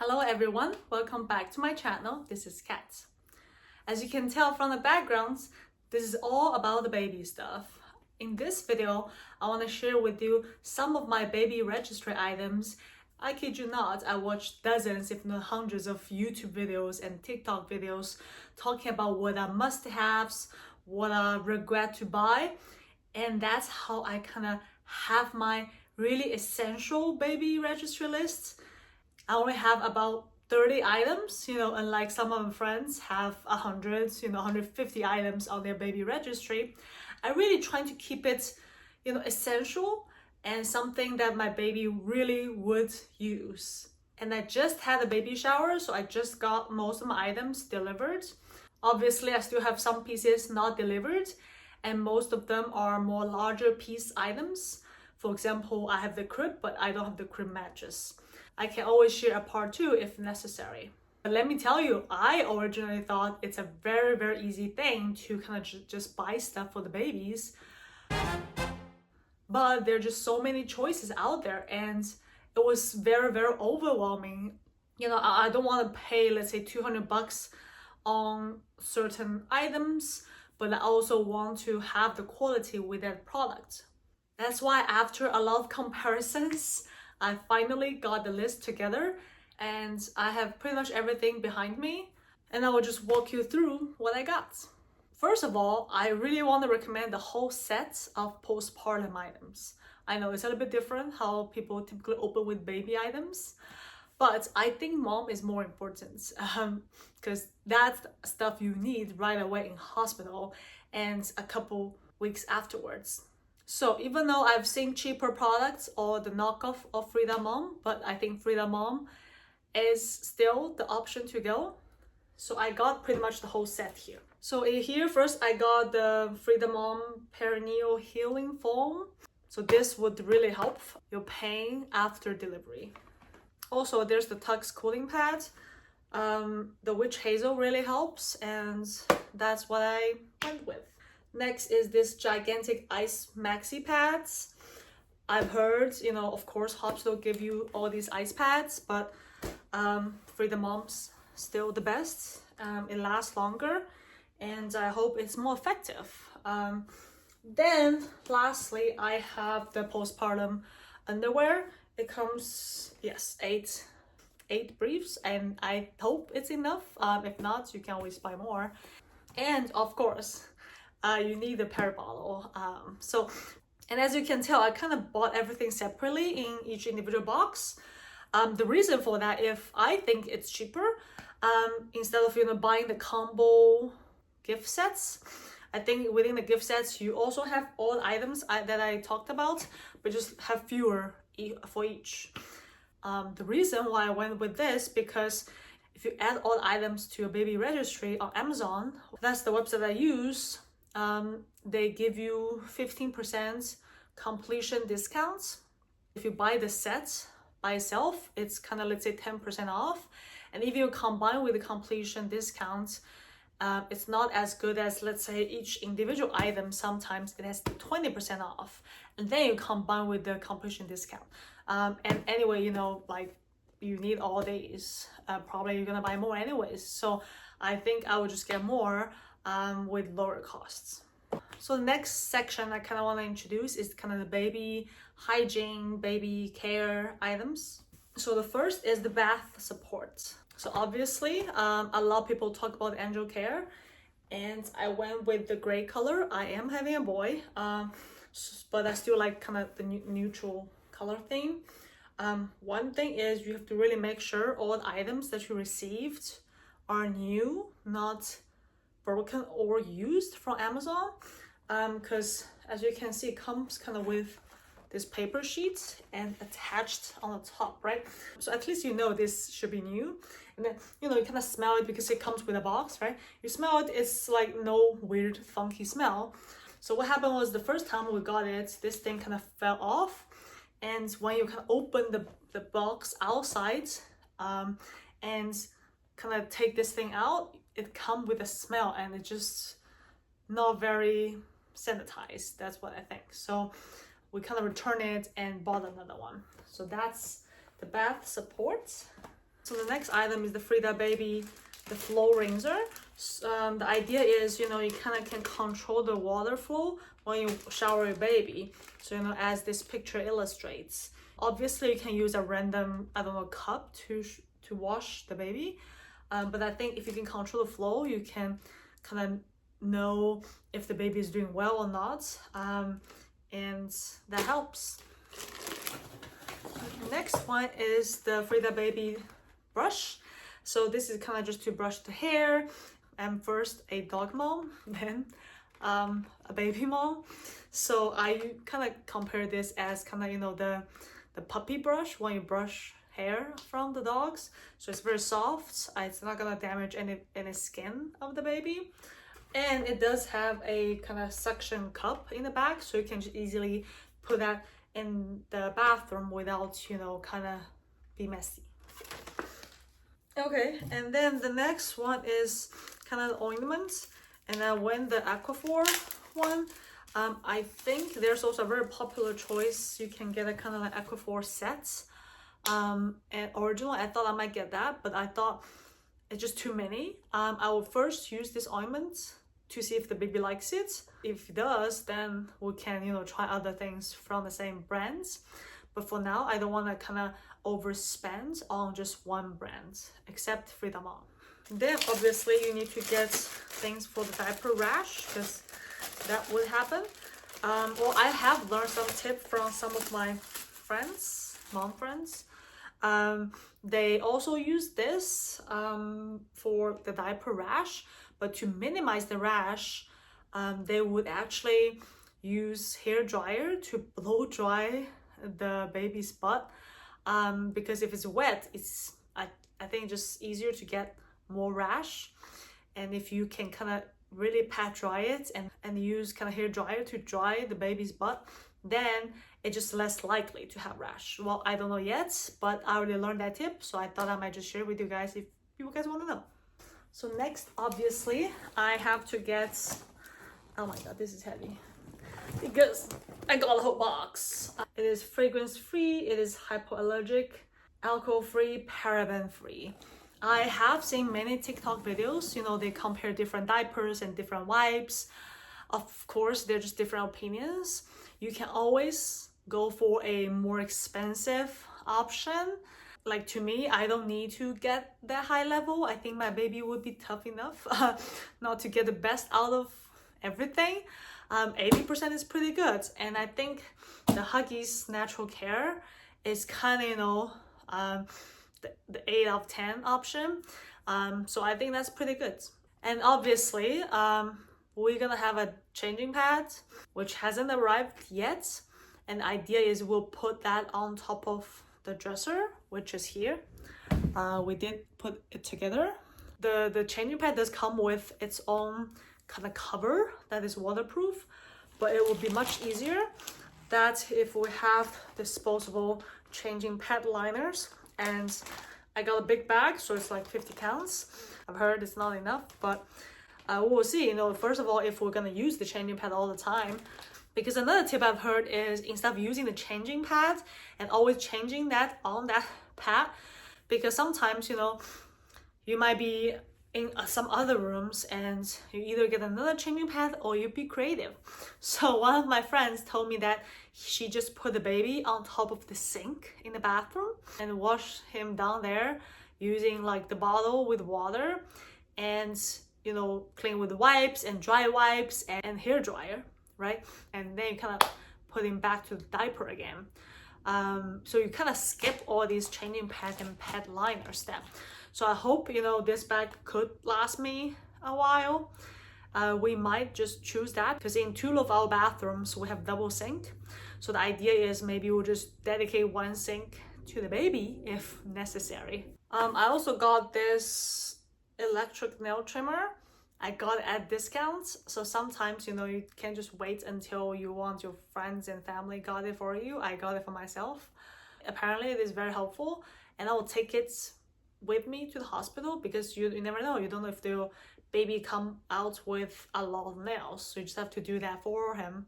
Hello everyone, welcome back to my channel. This is Kat. As you can tell from the backgrounds, this is all about the baby stuff. In this video, I want to share with you some of my baby registry items. I kid you not, I watched dozens if not hundreds of YouTube videos and TikTok videos talking about what are must-haves, what I regret to buy, and that's how I kind of have my really essential baby registry list. I only have about 30 items, unlike some of my friends have 100, 150 items on their baby registry. I really try to keep it, essential and something that my baby really would use. And I just had a baby shower, so I just got most of my items delivered. Obviously, I still have some pieces not delivered, and most of them are more larger piece items. For example, I have the crib, but I don't have the crib mattress. I can always share a part 2 if necessary. But let me tell you, I originally thought it's a very, very easy thing to kind of just buy stuff for the babies. But there are just so many choices out there, and it was very, very overwhelming. I don't want to pay, let's say, $200 on certain items, but I also want to have the quality with that product. That's why after a lot of comparisons, I finally got the list together and I have pretty much everything behind me, and I will just walk you through what I got. First of all, I really want to recommend the whole set of postpartum items. I know it's a little bit different how people typically open with baby items, but I think mom is more important because that's stuff you need right away in hospital and a couple weeks afterwards. So even though I've seen cheaper products or the knockoff of FridaMom, but I think FridaMom is still the option to go. So I got pretty much the whole set here. So in here, first I got the FridaMom Perineal Healing Foam. So this would really help your pain after delivery. Also, there's the Tux cooling pad. The witch hazel really helps, and that's what I went with. Next is this gigantic ice maxi pads. I've heard, of course, hospital give you all these ice pads, but FridaMom's still the best. It lasts longer, and I hope it's more effective. Then, lastly, I have the postpartum underwear. It comes, yes, eight briefs, and I hope it's enough. If not, you can always buy more. And of course, you need a pear bottle. And as you can tell, I kind of bought everything separately in each individual box. The reason for that, if I think it's cheaper, instead of buying the combo gift sets, I think within the gift sets you also have all the items that I talked about, but just have fewer for each. The reason why I went with this, because if you add all the items to your baby registry on Amazon, that's the website I use. They give you 15% completion discounts. If you buy the set by itself, it's kind of, let's say, 10% off. And if you combine with the completion discount, it's not as good as, let's say, each individual item. Sometimes it has 20% off. And then you combine with the completion discount. And anyway, you need all these. Probably you're gonna buy more anyways. So I think I would just get more with lower costs. So the next section I kind of want to introduce is kind of the baby hygiene, baby care items. So the first is the bath support. So obviously, a lot of people talk about angel care, and I went with the gray color. I am having a boy, but I still like kind of the neutral color theme. One thing is you have to really make sure all the items that you received are new, not broken or used from Amazon, because as you can see, it comes kind of with this paper sheet and attached on the top, right? So at least this should be new. And then you kind of smell it because it comes with a box, right? You smell it, it's like no weird funky smell. So what happened was, the first time we got it, this thing kind of fell off, and when you kind of open the box outside and kind of take this thing out, it comes with a smell, and it's just not very sanitized. That's what I think. So we kind of returned it and bought another one. So that's the bath support. So the next item is the Frida Baby, the flow rinser. The idea is, you kind of can control the water flow when you shower your baby. So, as this picture illustrates. Obviously, you can use a random, I don't know, cup to wash the baby. But I think if you can control the flow, you can kind of know if the baby is doing well or not. And that helps. Next one is the Frida Baby brush. So this is kind of just to brush the hair. I'm first a dog mom, then a baby mom. So I kind of compare this as kind of, the puppy brush when you brush hair from the dogs. So it's very soft. It's not gonna damage any skin of the baby. And it does have a kind of suction cup in the back, so you can just easily put that in the bathroom without, kind of be messy. Okay, and then the next one is kind of ointments. And I went the Aquaphor one. I think there's also a very popular choice. You can get a kind of like Aquaphor sets. And originally I thought I might get that, but I thought it's just too many. I will first use this ointment to see if the baby likes it. If it does, then we can, try other things from the same brands. But for now, I don't want to kind of overspend on just one brand, except FridaMom. Then obviously you need to get things for the diaper rash, because that would happen. Well, I have learned some tips from some of my friends, mom friends. They also use this for the diaper rash, but to minimize the rash, they would actually use hair dryer to blow dry the baby's butt, because if it's wet, I think just easier to get more rash. And if you can kind of really pat dry it and use kind of hair dryer to dry the baby's butt, then it's just less likely to have rash. Well, I don't know yet, but I already learned that tip, so I thought I might just share with you guys if you guys want to know. So next, obviously, I have to get, oh my god, this is heavy, because I got a whole box. It is fragrance free, it is hypoallergic, alcohol free, paraben free. I have seen many TikTok videos, they compare different diapers and different wipes. Of course, they're just different opinions. You can always go for a more expensive option. Like, to me, I don't need to get that high level. I think my baby would be tough enough not to get the best out of everything. 80% is pretty good. And I think the Huggies Natural Care is kind of, the 8 out of 10 option. So I think that's pretty good. And obviously, we're gonna have a changing pad, which hasn't arrived yet. And the idea is we'll put that on top of the dresser, which is here. We did put it together. The changing pad does come with its own kind of cover that is waterproof, but it will be much easier that if we have disposable changing pad liners. And I got a big bag, so it's like 50 pounds. I've heard it's not enough, but we'll see. First of all, if we're gonna use the changing pad all the time, because another tip I've heard is instead of using the changing pad and always changing that on that pad, because sometimes you might be in some other rooms and you either get another changing pad or you be creative. So one of my friends told me that she just put the baby on top of the sink in the bathroom and washed him down there using like the bottle with water and clean with wipes and dry wipes and hair dryer, right? And then you kind of put him back to the diaper again. So you kind of skip all these changing pad and pad liner steps. So I hope, this bag could last me a while. We might just choose that because in 2 of our bathrooms, we have double sink. So the idea is maybe we'll just dedicate one sink to the baby if necessary. I also got this electric nail trimmer. I got it at discounts. So sometimes, you can't just wait until you want your friends and family got it for you. I got it for myself. Apparently it is very helpful, and I will take it with me to the hospital because you never know. You don't know if the baby come out with a lot of nails, so you just have to do that for him.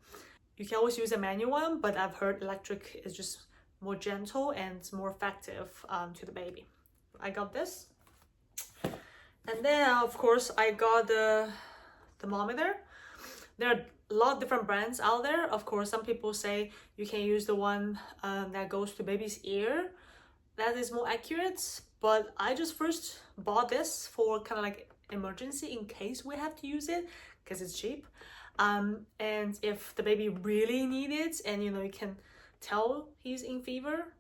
You can always use a manual one, but I've heard electric is just more gentle and more effective to the baby. I got this. And then of course I got the thermometer. There are a lot of different brands out there. Of course, some people say you can use the one that goes to baby's ear. That is more accurate. But I just first bought this for kind of like emergency in case we have to use it because it's cheap. And if the baby really needs it and you know you can tell he's in fever,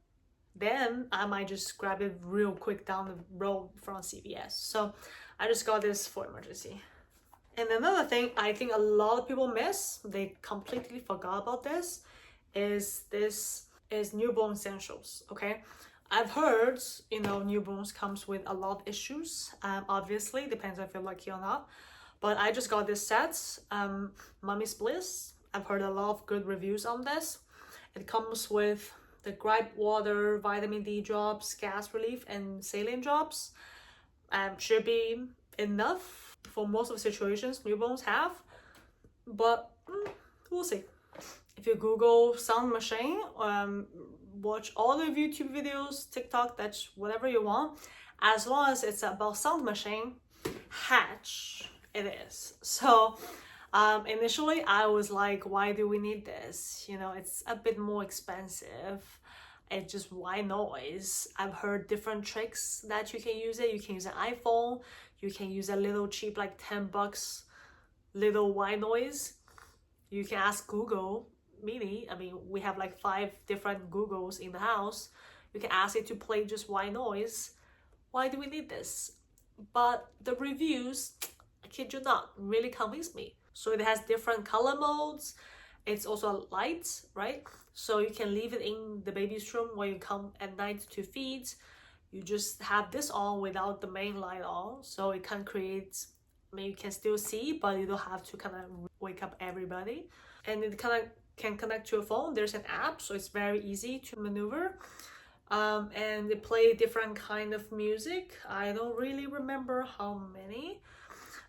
then I might just grab it real quick down the road from CVS. So I just got this for emergency. And another thing I think a lot of people miss, they completely forgot about this is newborn essentials. Okay, I've heard, you know, newborns comes with a lot of issues. Obviously depends if you're lucky or not, but I just got this set, Mummy's Bliss. I've heard a lot of good reviews on this. It comes with the gripe water, vitamin D drops, gas relief, and saline drops. Should be enough for most of the situations newborns have, but we'll see. If you Google sound machine, watch all the YouTube videos, TikTok, that's whatever you want, as long as it's about sound machine, Hatch it is. So initially I was like, why do we need this? You know, it's a bit more expensive. It's just white noise. I've heard different tricks that you can use it. You can use an iPhone. You can use a little cheap, like $10 little white noise. You can ask Google Mini. I mean, we have like 5 different Googles in the house. You can ask it to play just white noise. Why do we need this? But the reviews, I kid you not, really convinced me. So it has different color modes. It's also light, right? So you can leave it in the baby's room when you come at night to feed. You just have this on without the main light on. So it can create, I mean, you can still see, but you don't have to kind of wake up everybody. And it kind of can connect to your phone. There's an app, so it's very easy to maneuver. And they play different kind of music. I don't really remember how many.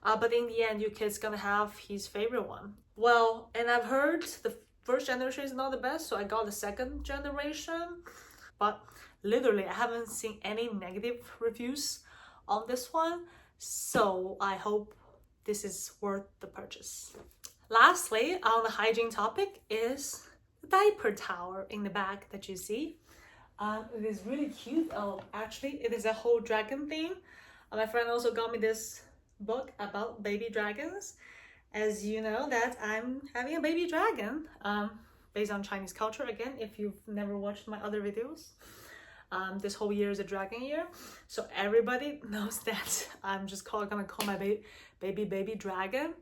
But in the end, your kid's gonna have his favorite one. Well, and I've heard the first generation is not the best, so I got the second generation. But literally, I haven't seen any negative reviews on this one. So I hope this is worth the purchase. Lastly, on the hygiene topic is the diaper tower in the back that you see. It is really cute. Oh, actually, it is a whole dragon theme. My friend also got me this book about baby dragons. As you know that I'm having a baby dragon based on Chinese culture. Again, if you've never watched my other videos, this whole year is a dragon year, so everybody knows that I'm just gonna call my baby dragon.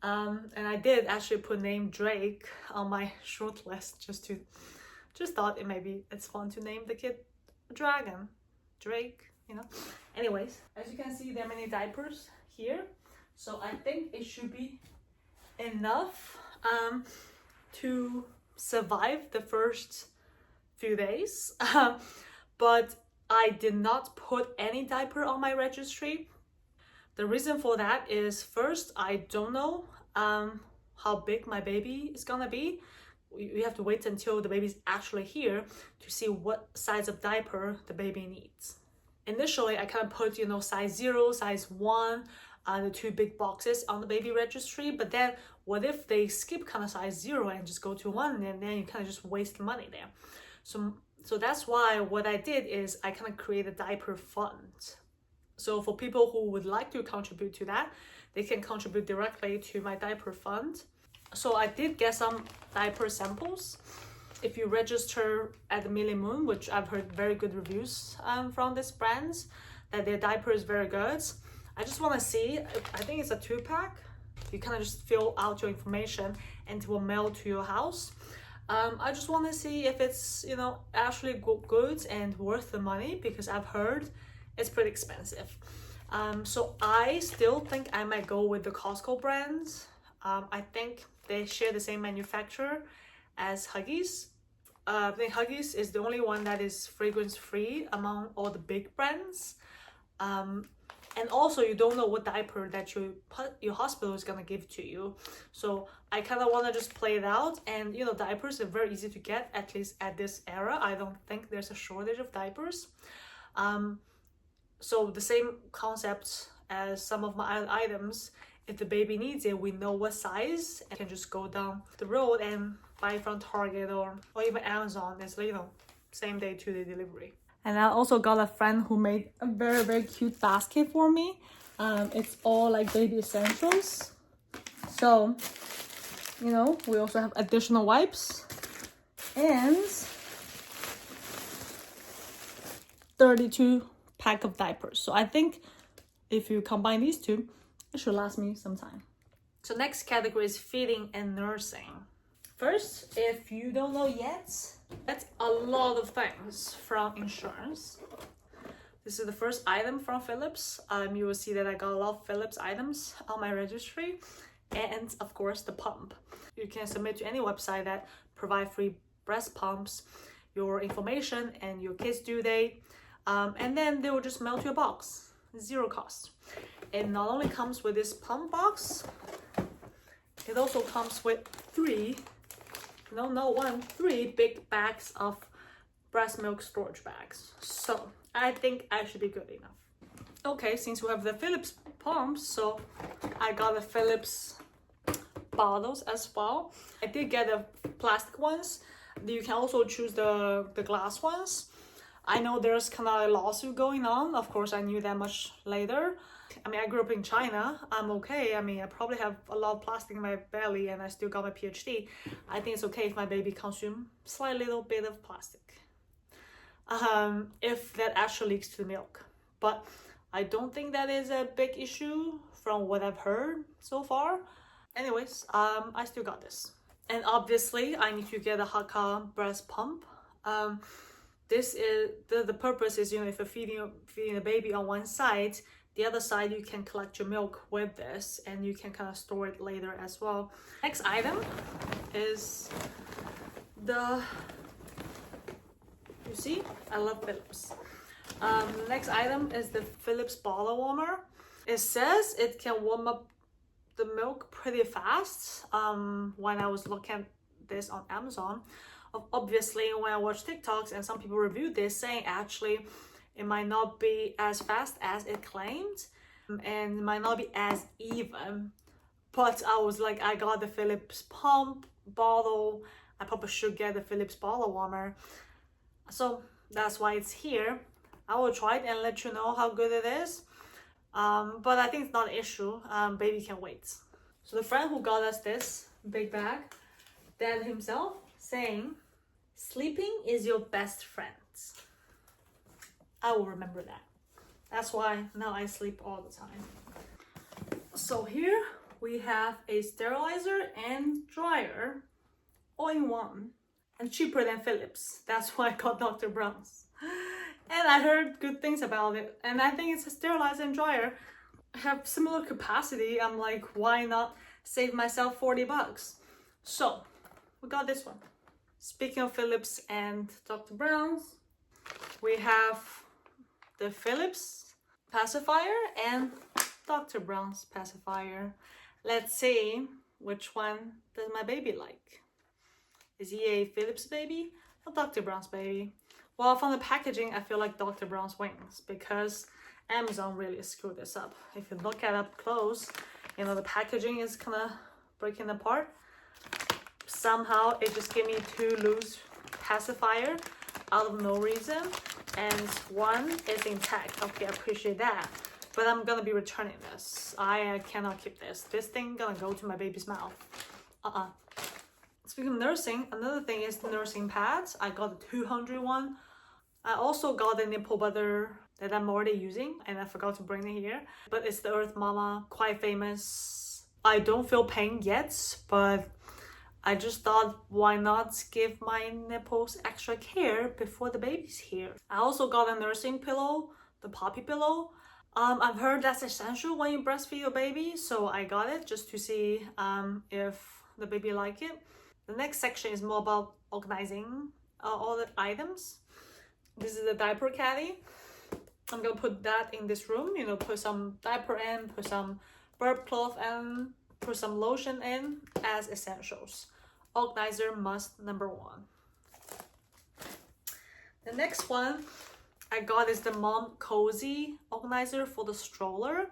And I did actually put name Drake on my short list just thought it's fun to name the kid dragon, Drake, you know. Anyways, as you can see, there are many diapers here, so I think it should be enough to survive the first few days. But I did not put any diaper on my registry. The reason for that is, first, I don't know how big my baby is gonna be. We have to wait until the baby's actually here to see what size of diaper the baby needs. Initially, I kind of put, you know, size 0, size 1, the 2 big boxes on the baby registry. But then what if they skip kind of size 0 and just go to 1, and then you kind of just waste money there. So that's why what I did is I kind of created a diaper fund. So for people who would like to contribute to that, they can contribute directly to my diaper fund. So I did get some diaper samples. If you register at the Million Moon, which I've heard very good reviews from this brand, that their diaper is very good. I just want to see, I think it's a 2-pack. You kind of just fill out your information and it will mail to your house. I just want to see if it's, you know, actually good and worth the money, because I've heard it's pretty expensive. So I still think I might go with the Costco brands. I think they share the same manufacturer as Huggies. I think Huggies is the only one that is fragrance free among all the big brands. And also you don't know what diaper that your hospital is gonna give to you. So I kind of want to just play it out. And you know, diapers are very easy to get, at least at this era. I don't think there's a shortage of diapers. So the same concept as some of my other items. If the baby needs it, we know what size and can just go down the road and buy from Target or even Amazon. It's, you know, same day, 2-day delivery. And I also got a friend who made a very cute basket for me. It's all like baby essentials. So, you know, we also have additional wipes and 32 pack of diapers. So I think if you combine these two, it should last me some time. So next category is feeding and nursing. First, if you don't know yet, that's a lot of things from insurance. This is the first item from Philips. You will see that I got a lot of Philips items on my registry. And of course, the pump. You can submit to any website that provide free breast pumps, your information and your kid's due date. And then they will just mail to a box, 0 cost. It not only comes with this pump box, it also comes with 3 big bags of breast milk storage bags. So I think I should be good enough. Okay, since we have the Philips pumps, so I got the Philips bottles as well. I did get the plastic ones. You can also choose the glass ones. I know there's kind of a lawsuit going on. Of course, I knew that much later. I mean, I grew up in China. I'm okay. I mean, I probably have a lot of plastic in my belly and I still got my PhD. I think it's okay if my baby consumes slight little bit of plastic. If that actually leaks to the milk. But I don't think that is a big issue from what I've heard so far. Anyways, I still got this. And obviously, I need to get a Haka breast pump. This is the purpose is, you know, if you're feeding a baby on one side, the other side you can collect your milk with this and you can kind of store it later as well. Next item is you see, I love Philips. Next item is the Philips bottle warmer. It says it can warm up the milk pretty fast. When I was looking at this on Amazon, obviously when I watch TikToks and some people review this saying actually it might not be as fast as it claimed and it might not be as even, but I was like, I got the Philips pump bottle, I probably should get the Philips bottle warmer, so that's why it's here. I will try it and let you know how good it is, but I think it's not an issue. Baby can wait. So the friend who got us this big bag, dad himself, saying, sleeping is your best friend. I will remember that. That's why now I sleep all the time. So here we have a sterilizer and dryer all in one, and cheaper than Philips. That's why I got DrBrowns. And I heard good things about it, and I think it's a sterilizer and dryer. Have similar capacity. I'm like, why not save myself 40 bucks? So we got this one. Speaking of Philips and DrBrowns, we have the Philips pacifier and DrBrowns pacifier. Let's see which one does my baby like. Is he a Philips baby or DrBrowns baby? Well, from the packaging, I feel like DrBrowns wins because Amazon really screwed this up. If you look at it up close, you know, the packaging is kind of breaking apart. Somehow it just gave me 2 loose pacifier out of no reason, and one is intact. Okay, I appreciate that, but I'm gonna be returning this. I cannot keep this. This thing gonna go to my baby's mouth. Speaking of nursing, another thing is the nursing pads. I got the 200 one. I also got the nipple butter that I'm already using, and I forgot to bring it here, but it's the Earth Mama, quite famous. I don't feel pain yet, but I just thought, why not give my nipples extra care before the baby's here. I also got a nursing pillow, the poppy pillow. I've heard that's essential when you breastfeed your baby, so I got it just to see if the baby like it. The next section is more about organizing all the items. This is the diaper caddy. I'm gonna put that in this room, you know, put some diaper in, put some burp cloth in, put some lotion in as essentials. Organizer must number 1. The next one I got is the Mom Cozy organizer for the stroller.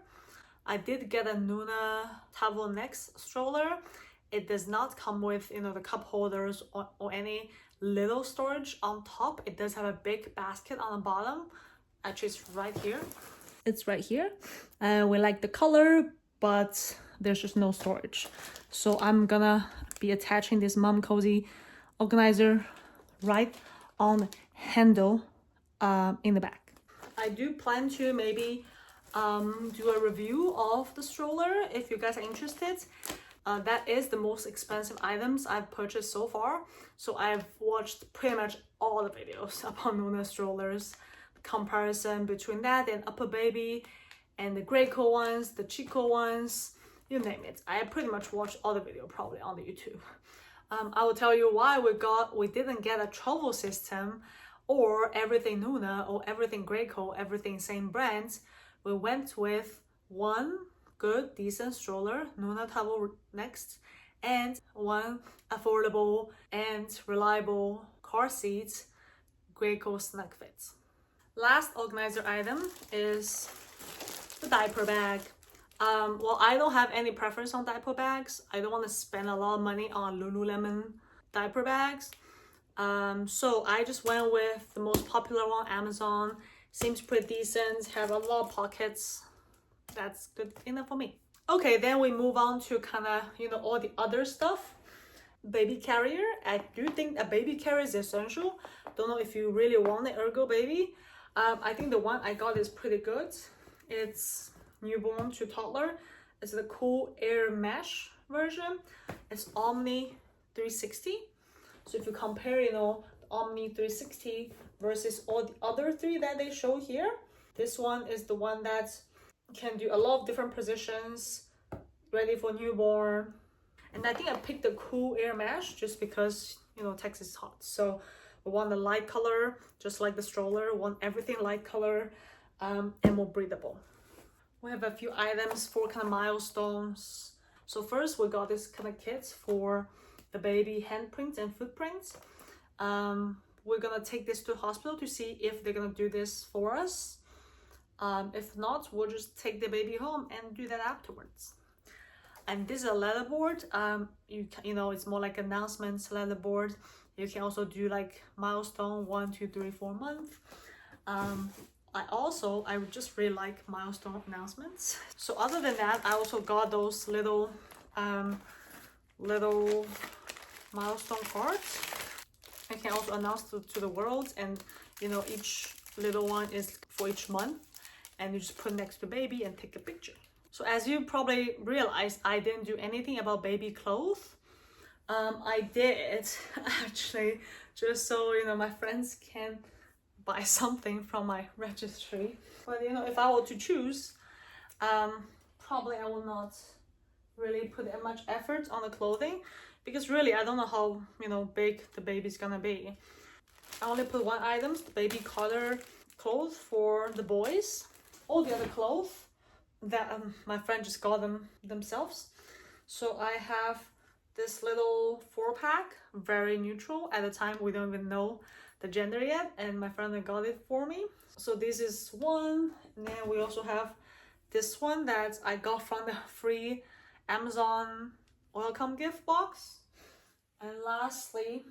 I did get a Nuna Table Next stroller. It does not come with, you know, the cup holders or any little storage on top. It does have a big basket on the bottom. Actually, it's right here. It's right here. We like the color, but there's just no storage. So I'm gonna be attaching this Mom Cozy organizer right on the handle in the back. I do plan to maybe do a review of the stroller if you guys are interested. That is the most expensive items I've purchased so far. So I've watched pretty much all the videos about Nuna strollers, the comparison between that and Upper Baby and the Graco ones, the Chico ones, you name it. I pretty much watched all the video probably on the YouTube. I will tell you why we didn't get a travel system or everything Nuna or everything Graco, everything same brands. We went with one good, decent stroller, Nuna Table Next, and one affordable and reliable car seat, Graco Snug Fit. Last organizer item is the diaper bag. Well, I don't have any preference on diaper bags. I don't want to spend a lot of money on Lululemon diaper bags. So I just went with the most popular one, Amazon. Seems pretty decent, have a lot of pockets. That's good enough for me. Okay, then we move on to kind of, you know, all the other stuff. Baby carrier. I do think a baby carrier is essential. Don't know if you really want an Ergo baby. I think the one I got is pretty good. It's newborn to toddler. It's the Cool Air Mesh version. It's Omni 360. So if you compare, you know, the Omni 360 versus all the other three that they show here, this one is the one that can do a lot of different positions, ready for newborn. And I think I picked the Cool Air Mesh just because, you know, Texas is hot. So we want the light color, just like the stroller. We want everything light color and more breathable. We have a few items for kind of milestones. So first we got this kind of kit for the baby handprints and footprints. We're gonna take this to the hospital to see if they're gonna do this for us. If not, we'll just take the baby home and do that afterwards. And this is a letter board. You know, it's more like announcements letter board. You can also do like milestone 1, 2, 3, 4 months. I just really like milestone announcements. So other than that, I also got those little milestone cards. I can also announce to the world, and you know, each little one is for each month, and you just put next to baby and take a picture. So as you probably realized, I didn't do anything about baby clothes. I did actually, just so you know, my friends can buy something from my registry. But you know, if I were to choose, probably I will not really put that much effort on the clothing, because really I don't know how, you know, big the baby's gonna be. I only put one item, the baby color clothes for the boys. All the other clothes that my friend just got them themselves. So I have this little 4-pack, very neutral. At the time we don't even know the gender yet, and my friend got it for me. So this is one, and then we also have this one that I got from the free Amazon welcome gift box. And lastly,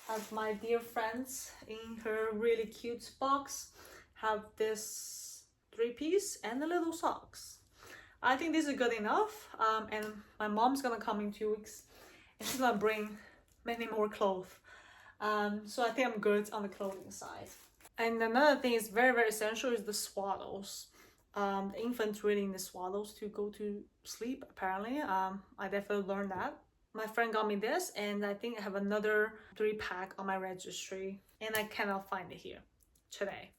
as my dear friends in her really cute box have this 3-piece and the little socks. I think this is good enough. And my mom's gonna come in 2 weeks and she's gonna bring many more clothes. So I think I'm good on the clothing side. And another thing is very, very essential is the swaddles. The infant really need the swaddles to go to sleep, apparently. I definitely learned that. My friend got me this, and I think I have another 3-pack on my registry, and I cannot find it here today.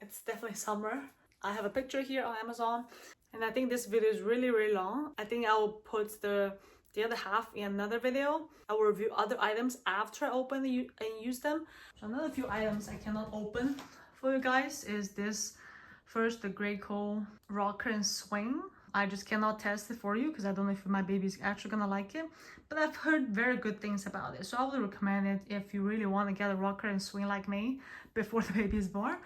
It's definitely summer. I have a picture here on Amazon, and I think this video is really, really long. I think I will put the other half in another video. I will review other items after I open and use them. So another few items I cannot open for you guys is this. First, the Graco rocker and swing. I just cannot test it for you because I don't know if my baby's actually gonna like it, but I've heard very good things about it, so I would recommend it if you really want to get a rocker and swing like me before the baby is born.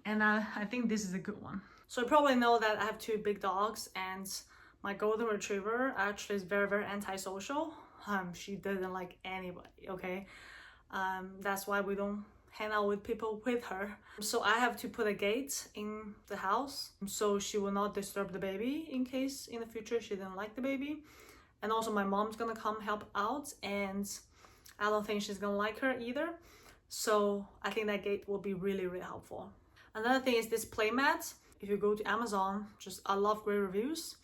And I think this is a good one. So you probably know that I have 2 big dogs, and my golden retriever actually is very, very antisocial. She doesn't like anybody, okay? That's why we don't hang out with people with her. So I have to put a gate in the house so she will not disturb the baby in case in the future she didn't like the baby. And also my mom's gonna come help out, and I don't think she's gonna like her either. So I think that gate will be really, really helpful. Another thing is this playmat. If you go to Amazon, I love great reviews.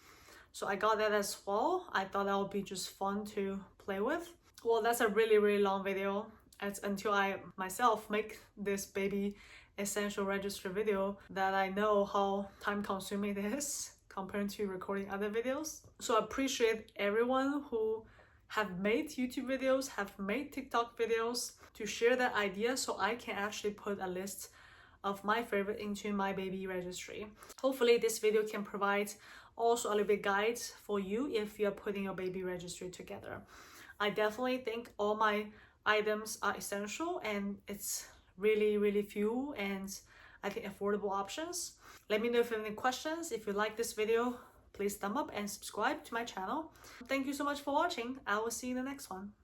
So I got that as well. I thought that would be just fun to play with. Well, that's a really, really long video. It's until I myself make this baby essential registry video that I know how time consuming it is compared to recording other videos. So I appreciate everyone who have made YouTube videos, have made TikTok videos to share that idea so I can actually put a list of my favorite into my baby registry. Hopefully this video can provide also a little bit guides for you if you're putting your baby registry together. I definitely think all my items are essential, and it's really, really few and I think affordable options. Let me know if you have any questions. If you like this video, please thumb up and subscribe to my channel. Thank you so much for watching. I will see you in the next one.